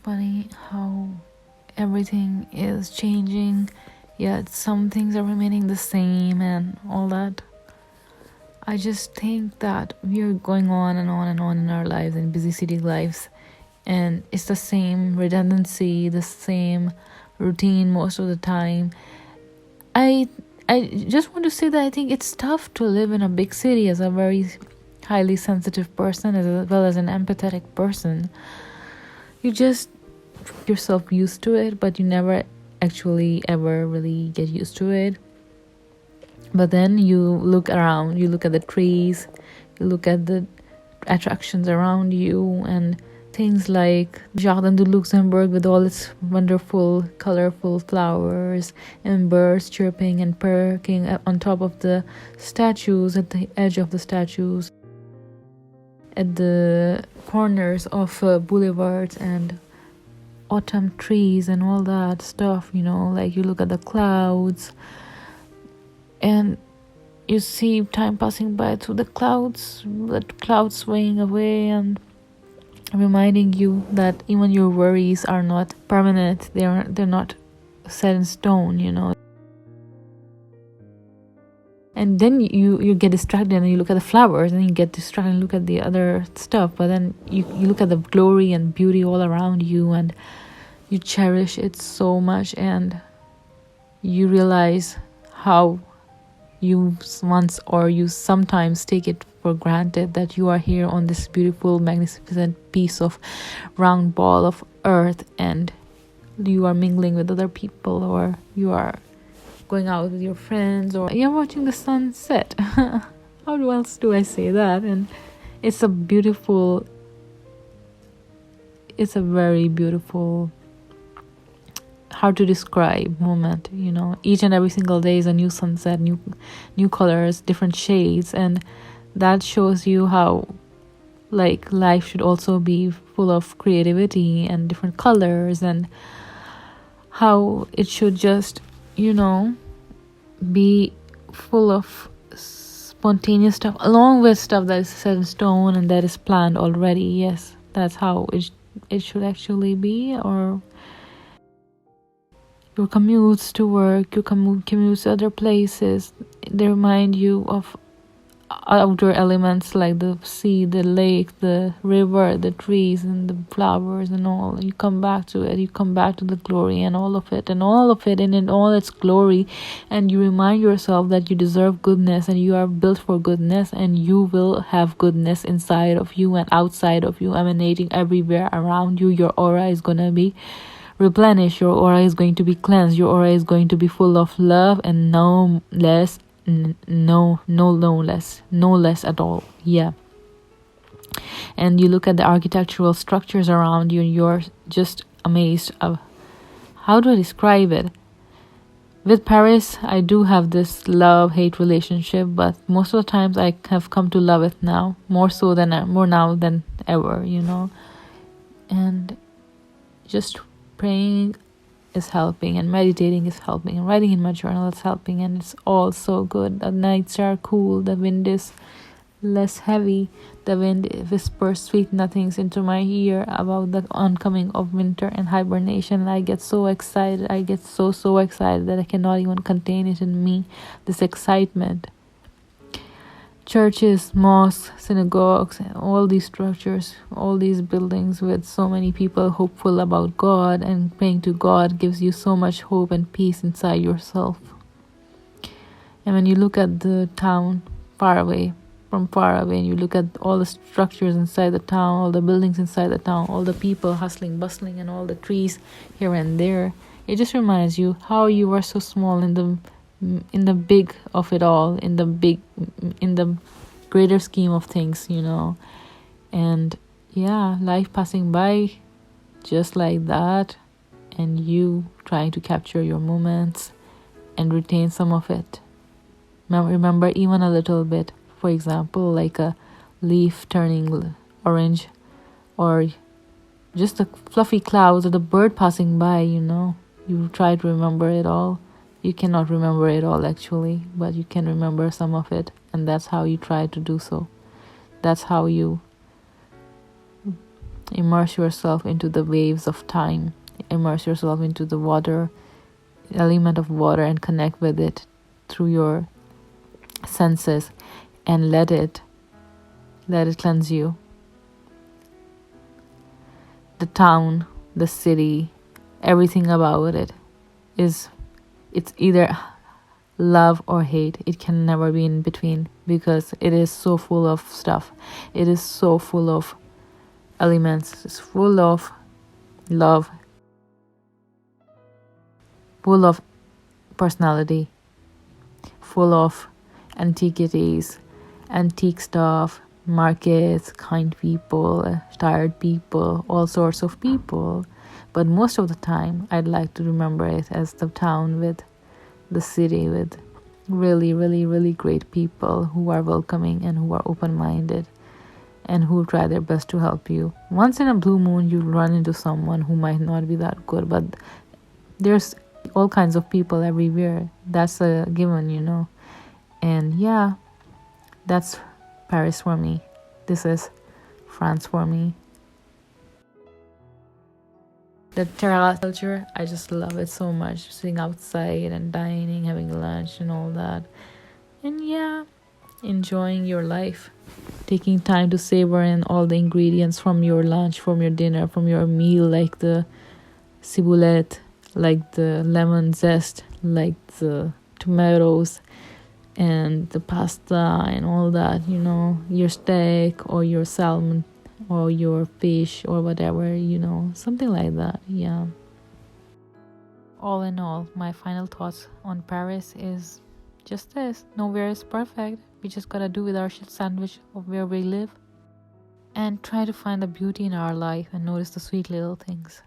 funny how everything is changing, yet some things are remaining the same and all that. I just think that we are going on and on and on in our lives, in busy city lives, and it's the same redundancy, the same routine most of the time. I I just want to say that I think it's tough to live in a big city as a very highly sensitive person, as well as an empathetic person. You just get yourself used to it, but you never actually ever really get used to it. But then you look around, you look at the trees, you look at the attractions around you, and things like Jardin du Luxembourg with all its wonderful, colorful flowers and birds chirping and perking on top of the statues, at the edge of the statues, at the corners of boulevards, and autumn trees and all that stuff, like you look at the clouds and you see time passing by through the clouds swaying away and reminding you that even your worries are not permanent. They're not set in stone. And then you get distracted and you look at the flowers, and you get distracted and look at the other stuff. But then you look at the glory and beauty all around you, and you cherish it so much, and you realize how you sometimes take it for granted that you are here on this beautiful, magnificent piece of round ball of earth, and you are mingling with other people, or you are going out with your friends, or you're watching the sunset. How else do I say that? And it's a very beautiful, hard to describe moment. Each and every single day is a new sunset, new colors, different shades, and that shows you how life should also be full of creativity and different colors, and how it should just be full of spontaneous stuff, along with stuff that is set in stone and that is planned already. Yes, that's how it should actually be. Or your commutes to work, your commutes to other places, they remind you of outdoor elements like the sea, the lake, the river, the trees, and the flowers and all. You come back to it, you come back to the glory and all of it and in all its glory, and you remind yourself that you deserve goodness, and you are built for goodness, and you will have goodness inside of you and outside of you, emanating everywhere around you. Your aura is gonna be replenished, your aura is going to be cleansed, your aura is going to be full of love, and no less at all. Yeah. And you look at the architectural structures around you, and you're just amazed of, how do I describe it? With Paris, I do have this love-hate relationship, but most of the times I have come to love it now, more now than ever, and just praying is helping, and meditating is helping, and writing in my journal is helping, and it's all so good. The nights are cool, the wind is less heavy, the wind whispers sweet nothings into my ear about the oncoming of winter and hibernation, and I get so excited. I get so excited that I cannot even contain it in me, this excitement. Churches, mosques, synagogues, and all these structures, all these buildings with so many people hopeful about God and praying to God gives you so much hope and peace inside yourself. And when you look at the town far away, and you look at all the structures inside the town, all the buildings inside the town, all the people hustling, bustling, and all the trees here and there, it just reminds you how you are so small in the big of it all, in the greater scheme of things, and yeah, life passing by just like that, and you trying to capture your moments and retain some of it. Remember even a little bit, for example, like a leaf turning orange, or just the fluffy clouds, or the bird passing by. You try to remember it all. You cannot remember it all actually, but you can remember some of it, and that's how you try to do so. That's how you Immerse yourself into the waves of time. Immerse yourself into the water, element of water, and connect with it through your senses, and let it cleanse you. The town, the city, everything about it it's either love or hate. It can never be in between, because it is so full of stuff. It is so full of elements. It's full of love, full of personality, full of antiquities, antique stuff, markets, kind people, tired people, all sorts of people. But most of the time, I'd like to remember it as the town with the city with really, really, really great people who are welcoming and who are open-minded and who try their best to help you. Once in a blue moon, you run into someone who might not be that good, but there's all kinds of people everywhere. That's a given. And yeah, that's Paris for me. This is France for me. The terrace culture, I just love it so much. Sitting outside and dining, having lunch and all that. And yeah, enjoying your life. Taking time to savor in all the ingredients from your lunch, from your dinner, from your meal, like the ciboulette, like the lemon zest, like the tomatoes and the pasta and all that, your steak or your salmon or your fish or whatever, something like that. Yeah. All in all, my final thoughts on Paris is just this: nowhere is perfect. We just gotta do with our shit sandwich of where we live and try to find the beauty in our life and notice the sweet little things.